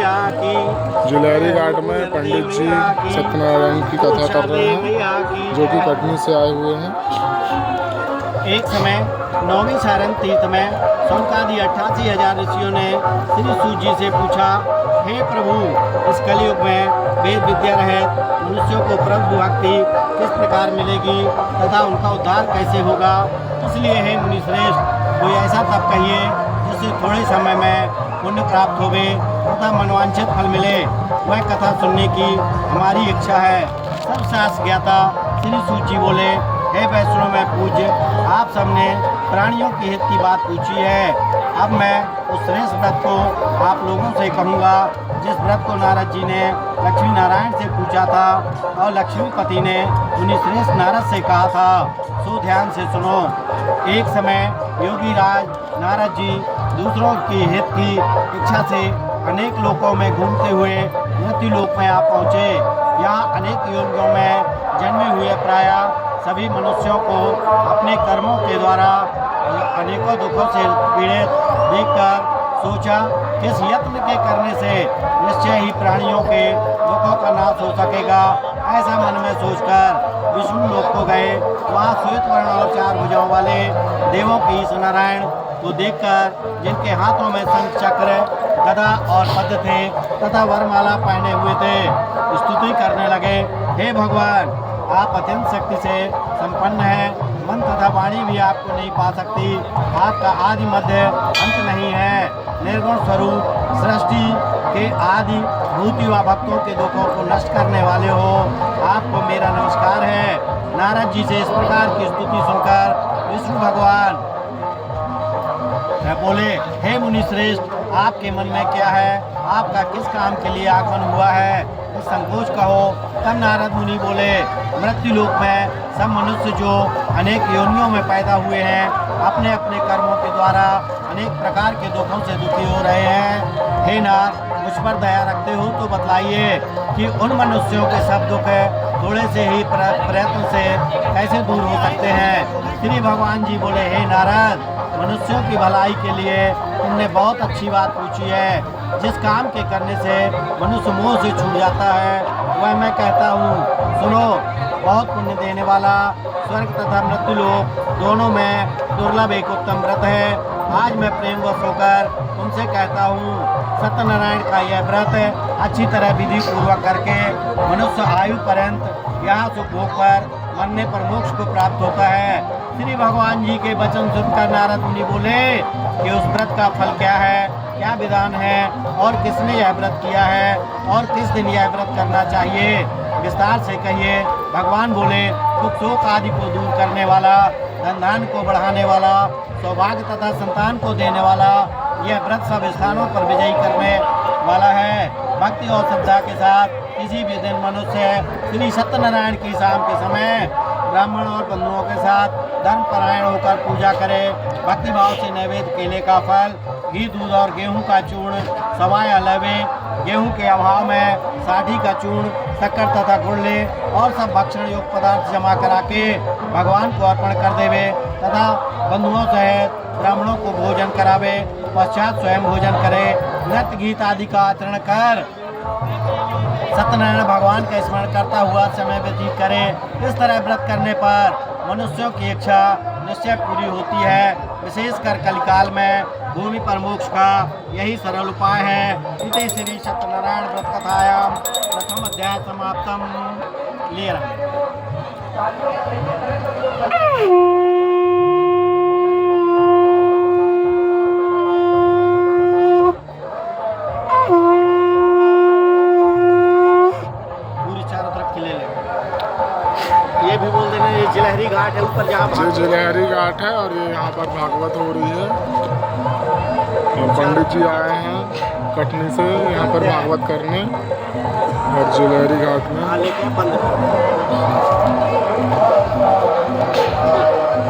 जुलहरी घाट में पंडित जी सत्यनारायण की कथा कर रहे हैं, जो कि कटनी से आए हुए हैं। एक समय 9वीं सारण तीर्थ में सौनकादि 88,000 ऋषियों ने श्री सूत जी से पूछा, हे प्रभु, इस कलयुग में वेद विद्या रहित मनुष्यों को प्रभु भक्ति किस प्रकार मिलेगी तथा उनका उद्धार कैसे होगा। इसलिए हे मुनि श्रेष्ठ, कोई ऐसा तप कहिए जिससे थोड़े समय में पुण्य प्राप्त होवे तथा मनवांछित फल मिले। वह कथा सुनने की हमारी इच्छा है। सब शास्त्र ज्ञाता श्री सूत जी बोले, हे वैष्णव में पूज्य, आप सबने प्राणियों के हित की बात पूछी है। अब मैं उस श्रेष्ठ व्रत को आप लोगों से कहूँगा जिस व्रत को नारद जी ने लक्ष्मी नारायण से पूछा था और लक्ष्मीपति ने उन्हीं श्रेष्ठ नारद से कहा था। सो ध्यान से सुनो। एक समय योगी राज नारद जी दूसरों के हित की इच्छा से अनेक लोकों में घूमते हुए मृत्यु लोक में आ पहुँचे। यहाँ अनेक योनियों में जन्मे हुए प्राय सभी मनुष्यों को अपने कर्मों के द्वारा अनेकों दुखों से पीड़ित देखकर सोचा, किस यत्न के करने से निश्चय ही प्राणियों के दुखों का नाश हो सकेगा। ऐसा मन में सोचकर विष्णु लोक को गए। वहाँ श्वेत वर्ण और 4 भुजाओं वाले देवों की ईश नारायण को देखकर, जिनके हाथों में शंख चक्र गदा और पद्म थे तथा वरमाला पहने हुए थे, स्तुति करने लगे, हे भगवान, आप अत्यंत शक्ति से संपन्न हैं। मन तथा वाणी भी आपको नहीं पा सकती। आपका आदि मध्य अंत नहीं है। निर्गुण स्वरूप सृष्टि के आदि भूति व भक्तों के दुखों को नष्ट करने वाले हो। आपको मेरा नमस्कार है। नारद जी से इस प्रकार की स्तुति सुनकर विष्णु भगवान बोले, हे मुनि श्रेष्ठ, आपके मन में क्या है? आपका किस काम के लिए आगमन हुआ है? कुछ संकोच कहो। तब नारद मुनि बोले, मृत्यु लोक में सब मनुष्य जो अनेक योनियों में पैदा हुए हैं, अपने अपने कर्मों के द्वारा अनेक प्रकार के दुखों से दुखी हो रहे हैं। हे नाथ, मुझ पर दया रखते हो तो बतलाइए कि उन मनुष्यों के सब दुख थोड़े से ही प्रयत्न से कैसे दूर हो सकते हैं। श्री भगवान जी बोले, हे नारद, मनुष्यों की भलाई के लिए तुमने बहुत अच्छी बात पूछी है। जिस काम के करने से मनुष्य मोह से छूट जाता है, वह मैं कहता हूँ, सुनो। बहुत पुण्य देने वाला स्वर्ग तथा मृत्यु लोक दोनों में दुर्लभ एक उत्तम व्रत है। आज मैं प्रेमवश होकर तुमसे कहता हूँ, सत्यनारायण का यह व्रत अच्छी तरह विधि पूर्वक करके मनुष्य आयु पर्यंत यहाँ सुख भोग पर मरने पर मोक्ष को प्राप्त होता है। श्री भगवान जी के वचन सुनकर नारद मुनि बोले कि उस व्रत का फल क्या है, क्या विधान है और किसने यह व्रत किया है और किस दिन यह व्रत करना चाहिए, विस्तार से कहिए। भगवान बोले, दुख शोक आदि को दूर करने वाला, धन धान्य को बढ़ाने वाला, सौभाग्य तथा संतान को देने वाला यह व्रत सब स्थानों पर विजयी करने वाला है। भक्ति और श्रद्धा के साथ किसी भी दिन मनुष्य श्री सत्यनारायण की शाम के समय ब्राह्मण और बंधुओं के साथ धर्म परायण होकर पूजा करे। भक्ति भाव से नैवेद्य केले का फल, घी, दूध और गेहूं का चूर्ण, सवाए अलवे, गेहूं के अभाव में साठी का चूर्ण, शक्कर तथा गुड़ ले और सब भक्षण युक्त पदार्थ जमा करा के भगवान को अर्पण कर देवे तथा बंधुओं सहित ब्राह्मणों को भोजन करावे। पश्चात स्वयं भोजन करे। नृत्य गीत आदि का आचरण कर सत्यनारायण भगवान का स्मरण करता हुआ समय व्यतीत करे। इस तरह व्रत करने पर मनुष्यों की इच्छा निश्चय पूरी होती है। विशेषकर कलिकाल में भूमि पर मोक्ष का यही सरल उपाय है। इति श्री सत्यनारायण व्रत कथायाम प्रथम अध्याय समाप्तम। ले ये भी बोल देना, ये जिलहरी घाट है ऊपर जहाँ ये जिलहरी घाट है और ये यहाँ पर भागवत हो रही है। पंडित जी आए हैं कटनी से यहाँ पर भागवत करने और जिलहरी घाट में।